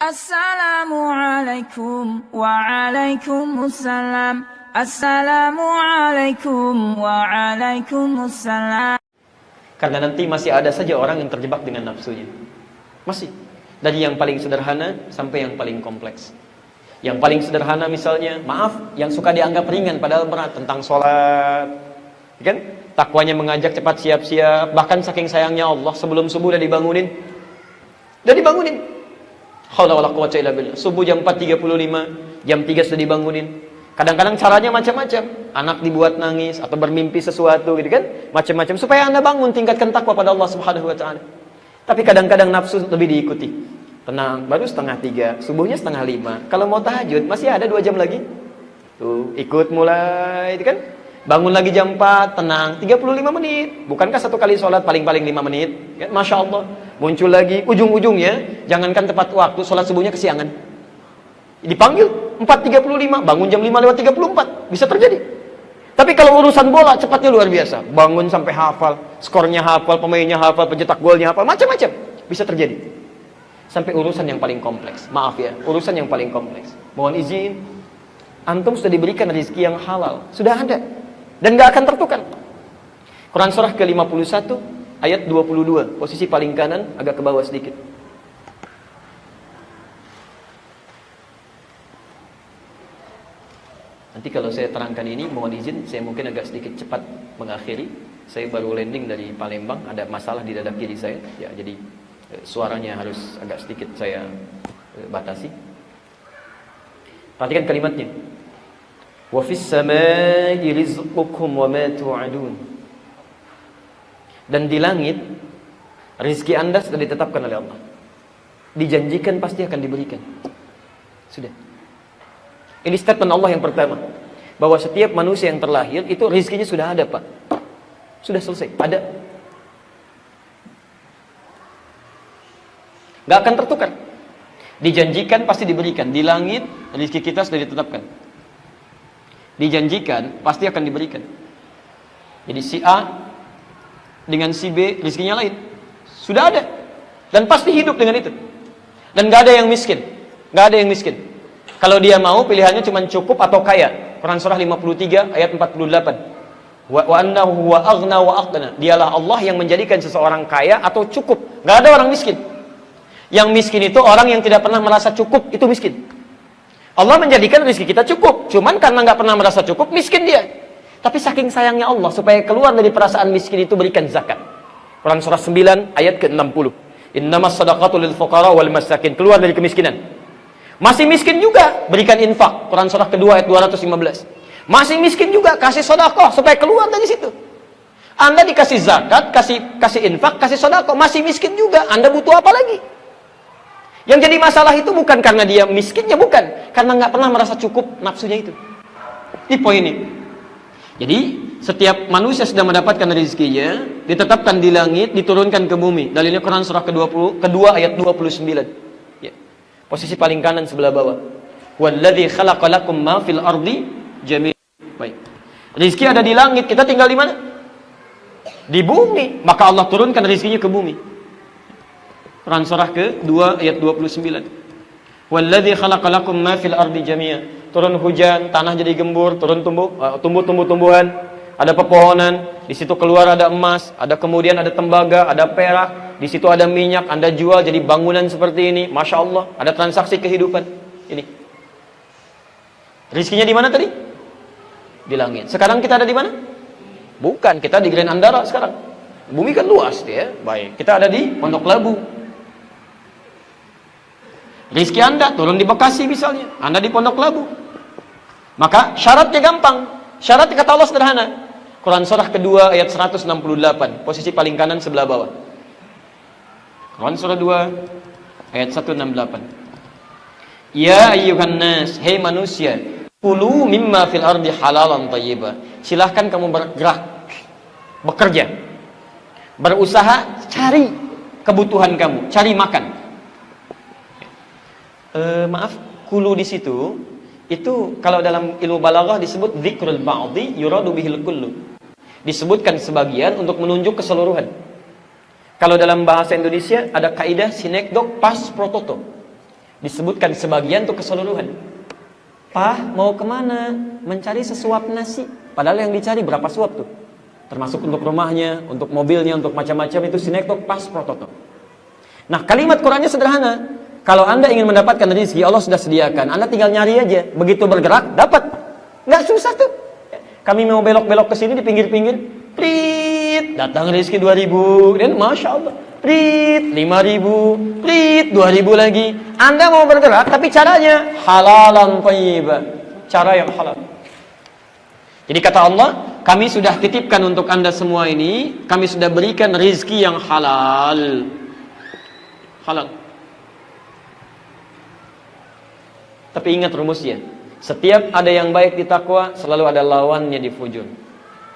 Assalamualaikum waalaikumsalam. Assalamualaikum waalaikumsalam. Karena nanti masih ada saja orang yang terjebak dengan nafsunya. Masih. Dari yang paling sederhana sampai yang paling kompleks. Yang paling sederhana misalnya, maaf, yang suka dianggap ringan padahal berat, tentang sholat. Kan? Takwanya mengajak cepat siap-siap. Bahkan saking sayangnya Allah, sebelum subuh udah dibangunin. Haula wala quwwata illa billah. Subuh jam 4.35, jam 3 sudah dibangunin. Kadang-kadang caranya macam-macam. Anak dibuat nangis atau bermimpi sesuatu gitu kan? Macam-macam supaya Anda bangun, tingkatkan takwa pada Allah Subhanahu wa taala. Tapi kadang-kadang nafsu lebih diikuti. Tenang, baru 2:30, subuhnya 4:30. Kalau mau tahajud masih ada 2 jam lagi. Tuh, ikut mulai itu kan? Bangun lagi jam 4, tenang, 35 menit. Bukankah satu kali sholat paling-paling 5 menit? Kan? Masya Allah. Muncul lagi, ujung-ujungnya, jangankan tepat waktu, sholat subuhnya kesiangan. Dipanggil, 4.35, bangun jam 5:34. Bisa terjadi. Tapi kalau urusan bola, cepatnya luar biasa. Bangun sampai hafal, skornya hafal, pemainnya hafal, pencetak golnya hafal, macam-macam. Bisa terjadi. Sampai urusan yang paling kompleks. Maaf ya, urusan yang paling kompleks. Mohon izin, antum sudah diberikan rezeki yang halal. Sudah ada. Dan gak akan tertukar. Quran surah ke-51 ayat 22, posisi paling kanan agak ke bawah sedikit. Nanti kalau saya terangkan ini, mohon izin, saya mungkin agak sedikit cepat mengakhiri. Saya baru landing dari Palembang, ada masalah di dada kiri saya. Ya, jadi suaranya harus agak sedikit saya batasi. Perhatikan kalimatnya. Wa fis samaa'i rizqukum wa ma tu'adun. Dan di langit rezeki Anda sudah ditetapkan oleh Allah. Dijanjikan pasti akan diberikan. Sudah. Ini statement Allah yang pertama, bahwa setiap manusia yang terlahir itu rezekinya sudah ada, Pak. Sudah selesai, ada. Gak akan tertukar. Dijanjikan pasti diberikan. Di langit rezeki kita sudah ditetapkan. Dijanjikan pasti akan diberikan. Jadi si A dengan si B rezekinya lain. Sudah ada. Dan pasti hidup dengan itu. Dan gak ada yang miskin. Gak ada yang miskin. Kalau dia mau pilihannya cuma cukup atau kaya. Quran surah 53 ayat 48. Wa annahu huwa aghna wa aqna. Dialah Allah yang menjadikan seseorang kaya atau cukup. Gak ada orang miskin. Yang miskin itu orang yang tidak pernah merasa cukup, itu miskin. Allah menjadikan rezeki kita cukup, cuman karena nggak pernah merasa cukup, miskin dia. Tapi saking sayangnya Allah, supaya keluar dari perasaan miskin itu, berikan zakat. Quran surah 9 ayat ke-60. Innamas shadaqatu lil fuqara wal masakin. Keluar dari kemiskinan. Masih miskin juga, berikan infak. Quran surah kedua ayat 215. Masih miskin juga, kasih sedekah supaya keluar dari situ. Anda dikasih zakat, kasih infak, kasih sedekah, masih miskin juga. Anda butuh apa lagi? Yang jadi masalah itu bukan karena dia miskinnya, bukan. Karena nggak pernah merasa cukup nafsunya itu. Ini poin ini. Jadi, setiap manusia sudah mendapatkan rezekinya, ditetapkan di langit, diturunkan ke bumi. Dalilnya Quran surah kedua ayat 29. Ya. Posisi paling kanan sebelah bawah. Walladzi khalaqa lakum ma fil ardi jami'an. Baik. Rezeki ada di langit, kita tinggal di mana? Di bumi. Maka Allah turunkan rezekinya ke bumi. Quran surah ke-2 ayat 29. Walladzi khalaqa lakum ma fil ardi jami'a. Turun hujan, tanah jadi gembur, turun tumbuh-tumbuhan, ada pepohonan, di situ keluar ada emas, ada kemudian ada tembaga, ada perak, di situ ada minyak, Anda jual jadi bangunan seperti ini. Masya Allah, ada transaksi kehidupan. Ini. Rizkinya di mana tadi? Di langit. Sekarang kita ada di mana? Bukan, kita di Grand Andara sekarang. Bumi kan luas ya. Baik, kita ada di Pondok Labu. Rizki Anda turun di Bekasi misalnya, Anda di Pondok Labu. Maka syaratnya gampang. Syaratnya kata Allah sederhana. Quran surah kedua ayat 168, posisi paling kanan sebelah bawah. Quran surah 2 ayat 168. Ya ayyuhan nas, hei manusia, kulu mimma fil ardi halalan thayyiba. Silahkan kamu bergerak, bekerja, berusaha, cari kebutuhan kamu, cari makan. Maaf, kulu di situ itu kalau dalam ilmu balaghah disebut dzikrul ba'dhi yuradu bihil kullu. Disebutkan sebagian untuk menunjuk keseluruhan. Kalau dalam bahasa Indonesia ada kaidah sinekdok pas prototo. Disebutkan sebagian untuk keseluruhan. Pak, mau kemana? Mencari sesuap nasi. Padahal yang dicari berapa suap tuh? Termasuk untuk rumahnya, untuk mobilnya, untuk macam-macam itu sinektok pas prototo. Nah, kalimat Qurannya sederhana. Kalau Anda ingin mendapatkan rezeki, Allah sudah sediakan. Anda tinggal nyari aja. Begitu bergerak, dapat. Nggak susah tuh. Kami mau belok-belok ke sini di pinggir-pinggir. Prit, datang rezeki 2.000. Dan Masya Allah. Prit, 5.000. Prit, 2.000 lagi. Anda mau bergerak, tapi caranya halalan thayyibah. Cara yang halal. Jadi kata Allah, kami sudah titipkan untuk Anda semua ini, kami sudah berikan rezeki yang halal. Halal. Tapi ingat rumusnya. Setiap ada yang baik di takwa, selalu ada lawannya di fujur.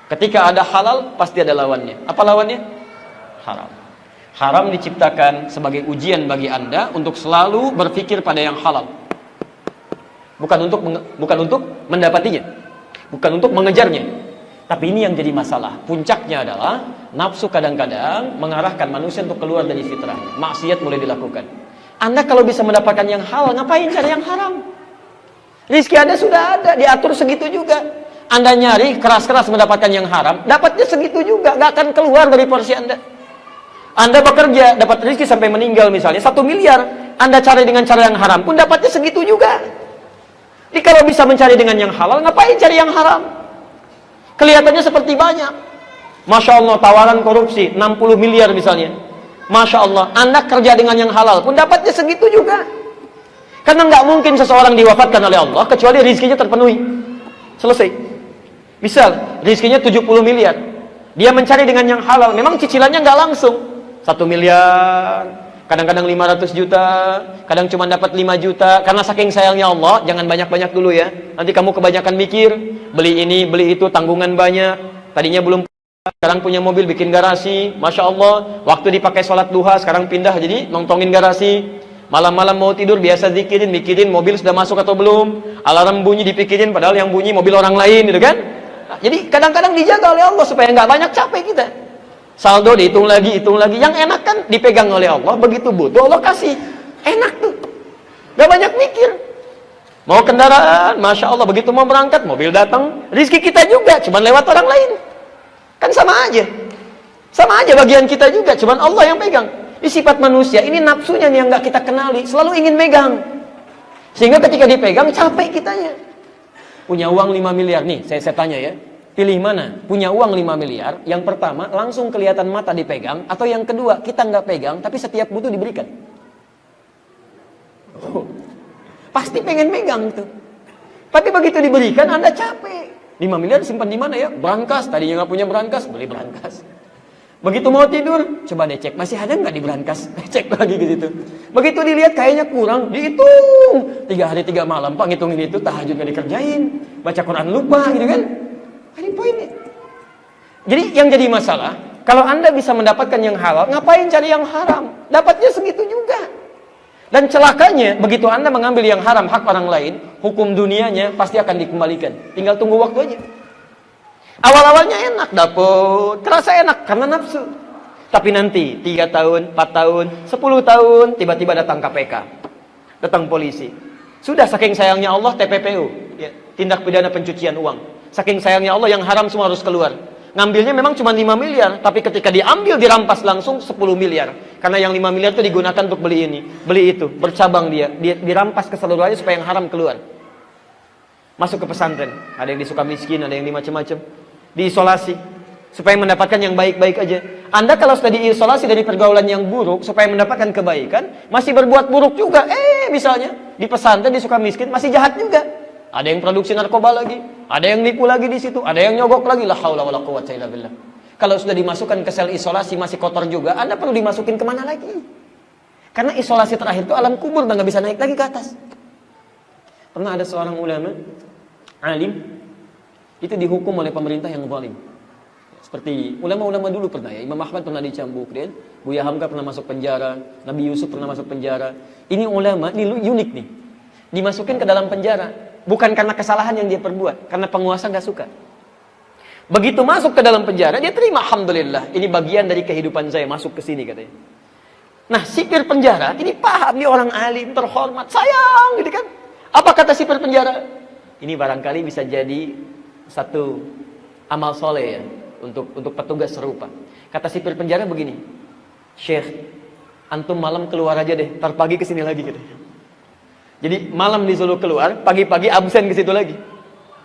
Ketika ada halal, pasti ada lawannya. Apa lawannya? Haram. Haram diciptakan sebagai ujian bagi Anda untuk selalu berpikir pada yang halal. Bukan untuk mendapatinya. Bukan untuk mengejarnya. Tapi ini yang jadi masalah. Puncaknya adalah nafsu kadang-kadang mengarahkan manusia untuk keluar dari fitrah. Maksiat mulai dilakukan. Anda kalau bisa mendapatkan yang halal, ngapain cari yang haram? Rizki Anda sudah ada, diatur segitu juga. Anda nyari keras-keras mendapatkan yang haram, dapatnya segitu juga, gak akan keluar dari porsi Anda. Anda bekerja, dapat rizki sampai meninggal misalnya, 1 miliar. Anda cari dengan cara yang haram pun dapatnya segitu juga. Jadi kalau bisa mencari dengan yang halal, ngapain cari yang haram? Kelihatannya seperti banyak. Masya Allah, tawaran korupsi 60 miliar misalnya. Masya Allah, Anda kerja dengan yang halal pun dapatnya segitu juga. Karena nggak mungkin seseorang diwafatkan oleh Allah kecuali rizkinya terpenuhi. Selesai. Misal, rizkinya 70 miliar. Dia mencari dengan yang halal, memang cicilannya nggak langsung. 1 miliar, kadang-kadang 500 juta, kadang cuma dapat 5 juta. Karena saking sayangnya Allah, jangan banyak-banyak dulu ya. Nanti kamu kebanyakan mikir, beli ini, beli itu, tanggungan banyak. Tadinya belum, sekarang punya mobil, bikin garasi. Masya Allah, waktu dipakai sholat duha, sekarang pindah jadi nongtongin garasi. Malam-malam mau tidur, biasa zikirin, mikirin mobil sudah masuk atau belum. Alarm bunyi dipikirin, padahal yang bunyi mobil orang lain, gitu kan? Nah, jadi kadang-kadang dijaga oleh Allah supaya nggak banyak capek kita. Saldo dihitung lagi, hitung lagi. Yang enak kan dipegang oleh Allah, begitu butuh Allah kasih. Enak tuh. Gak banyak mikir. Mau kendaraan, Masya Allah, begitu mau berangkat, mobil datang. Rizki kita juga, cuman lewat orang lain. Kan sama aja. Sama aja bagian kita juga, cuman Allah yang pegang. Ini sifat manusia, ini nafsunya nih yang gak kita kenali. Selalu ingin megang. Sehingga ketika dipegang, capek kitanya. Punya uang 5 miliar, nih saya tanya ya. Pilih mana? Punya uang 5 miliar, yang pertama langsung kelihatan mata dipegang, atau yang kedua kita nggak pegang, tapi setiap butuh diberikan. Oh, pasti pengen megang tuh. Tapi begitu diberikan, Anda capek. 5 miliar simpan di mana ya? Brankas, tadinya nggak punya brankas, beli brankas. Begitu mau tidur, coba deh cek, masih ada nggak di brankas? Cek lagi ke situ. Begitu dilihat kayaknya kurang, dihitung. 3 hari 3 malam, Pak, ngitungin itu, tahajud nggak dikerjain, baca Quran lupa, gitu kan? Ini poinnya. Jadi yang jadi masalah, kalau Anda bisa mendapatkan yang halal, ngapain cari yang haram? Dapatnya segitu juga. Dan celakanya, begitu Anda mengambil yang haram, hak orang lain, hukum dunianya pasti akan dikembalikan. Tinggal tunggu waktu aja. Awal-awalnya enak, dapet, terasa enak karena nafsu. Tapi nanti 3 tahun, 4 tahun, 10 tahun, tiba-tiba datang KPK, datang polisi. Sudah saking sayangnya Allah TPPU, ya, tindak pidana pencucian uang. Saking sayangnya Allah yang haram semua harus keluar. Ngambilnya memang cuma 5 miliar, tapi ketika diambil dirampas langsung 10 miliar. Karena yang 5 miliar itu digunakan untuk beli ini, beli itu, bercabang dia dirampas keseluruhannya supaya yang haram keluar. Masuk ke pesantren, ada yang disuka miskin, ada yang di macam-macam. Diisolasi supaya mendapatkan yang baik-baik aja. Anda kalau sudah diisolasi dari pergaulan yang buruk supaya mendapatkan kebaikan, masih berbuat buruk juga. Misalnya di pesantren disuka miskin, masih jahat juga. Ada yang produksi narkoba lagi, ada yang nipu lagi di situ, ada yang nyogok lagi. La haula wala quwwata illa billah. Kalau sudah dimasukkan ke sel isolasi masih kotor juga, Anda perlu dimasukin kemana lagi? Karena isolasi terakhir itu alam kubur, dan nggak bisa naik lagi ke atas. Pernah ada seorang ulama, alim, itu dihukum oleh pemerintah yang zalim. Seperti ulama-ulama dulu pernah ya, Imam Ahmad pernah dicambuk, kan? Buya Hamka pernah masuk penjara, Nabi Yusuf pernah masuk penjara. Ini ulama, ini unik nih. Dimasukin ke dalam penjara, bukan karena kesalahan yang dia perbuat, karena penguasa nggak suka. Begitu masuk ke dalam penjara, dia terima, alhamdulillah, ini bagian dari kehidupan saya, masuk ke sini katanya. Nah, sipir penjara ini paham, nih orang alim, terhormat, sayang gitu kan. Apa kata sipir penjara? Ini barangkali bisa jadi satu amal soleh ya untuk petugas serupa. Kata sipir penjara begini, Syekh, antum malam keluar aja deh, ntar pagi kesini lagi gitu. Jadi malam disuruh keluar, pagi-pagi absen ke situ lagi.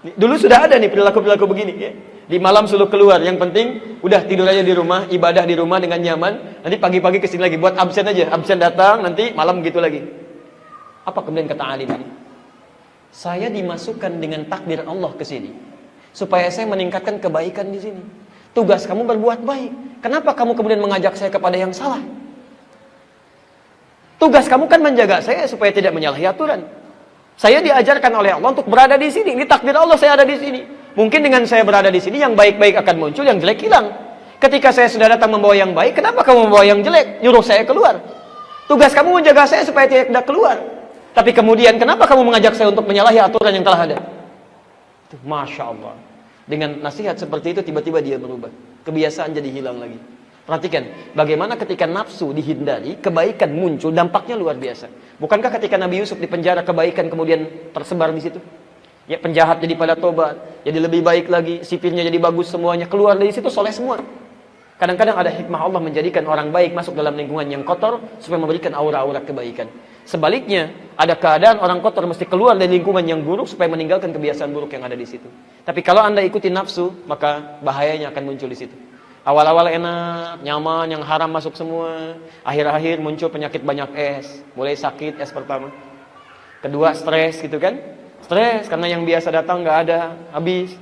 Dulu sudah ada nih perilaku-perilaku begini ya. Di malam suruh keluar, yang penting udah tidur aja di rumah, ibadah di rumah dengan nyaman. Nanti pagi-pagi kesini lagi, buat absen aja, absen datang, nanti malam gitu lagi. Apa kemudian kata alim ini? Saya dimasukkan dengan takdir Allah ke sini supaya saya meningkatkan kebaikan di sini. Tugas kamu berbuat baik. Kenapa kamu kemudian mengajak saya kepada yang salah? Tugas kamu kan menjaga saya supaya tidak menyalahi aturan. Saya diajarkan oleh Allah untuk berada di sini. Ini takdir Allah, saya ada di sini. Mungkin dengan saya berada di sini, yang baik-baik akan muncul, yang jelek hilang. Ketika saya sudah datang membawa yang baik, kenapa kamu membawa yang jelek? Nyuruh saya keluar. Tugas kamu menjaga saya supaya tidak keluar. Tapi kemudian, kenapa kamu mengajak saya untuk menyalahi aturan yang telah ada? Itu, Masya Allah. Dengan nasihat seperti itu, tiba-tiba dia berubah. Kebiasaan jadi hilang lagi. Perhatikan, bagaimana ketika nafsu dihindari, kebaikan muncul, dampaknya luar biasa. Bukankah ketika Nabi Yusuf di penjara, kebaikan kemudian tersebar di situ? Ya, penjahat jadi pada tobat, jadi lebih baik lagi, sipirnya jadi bagus semuanya, keluar dari situ soleh semua. Kadang-kadang ada hikmah Allah menjadikan orang baik masuk dalam lingkungan yang kotor supaya memberikan aura-aura kebaikan. Sebaliknya, ada keadaan orang kotor mesti keluar dari lingkungan yang buruk supaya meninggalkan kebiasaan buruk yang ada di situ. Tapi kalau Anda ikuti nafsu, maka bahayanya akan muncul di situ. Awal-awal enak, nyaman, yang haram masuk semua. Akhir-akhir muncul penyakit banyak es. Mulai sakit es pertama. Kedua stres gitu kan. Stres karena yang biasa datang nggak ada, habis.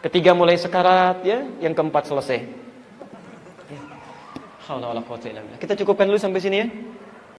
Ketiga mulai sekarat ya. Yang keempat selesai. Ya. Kita cukupkan dulu sampai sini ya.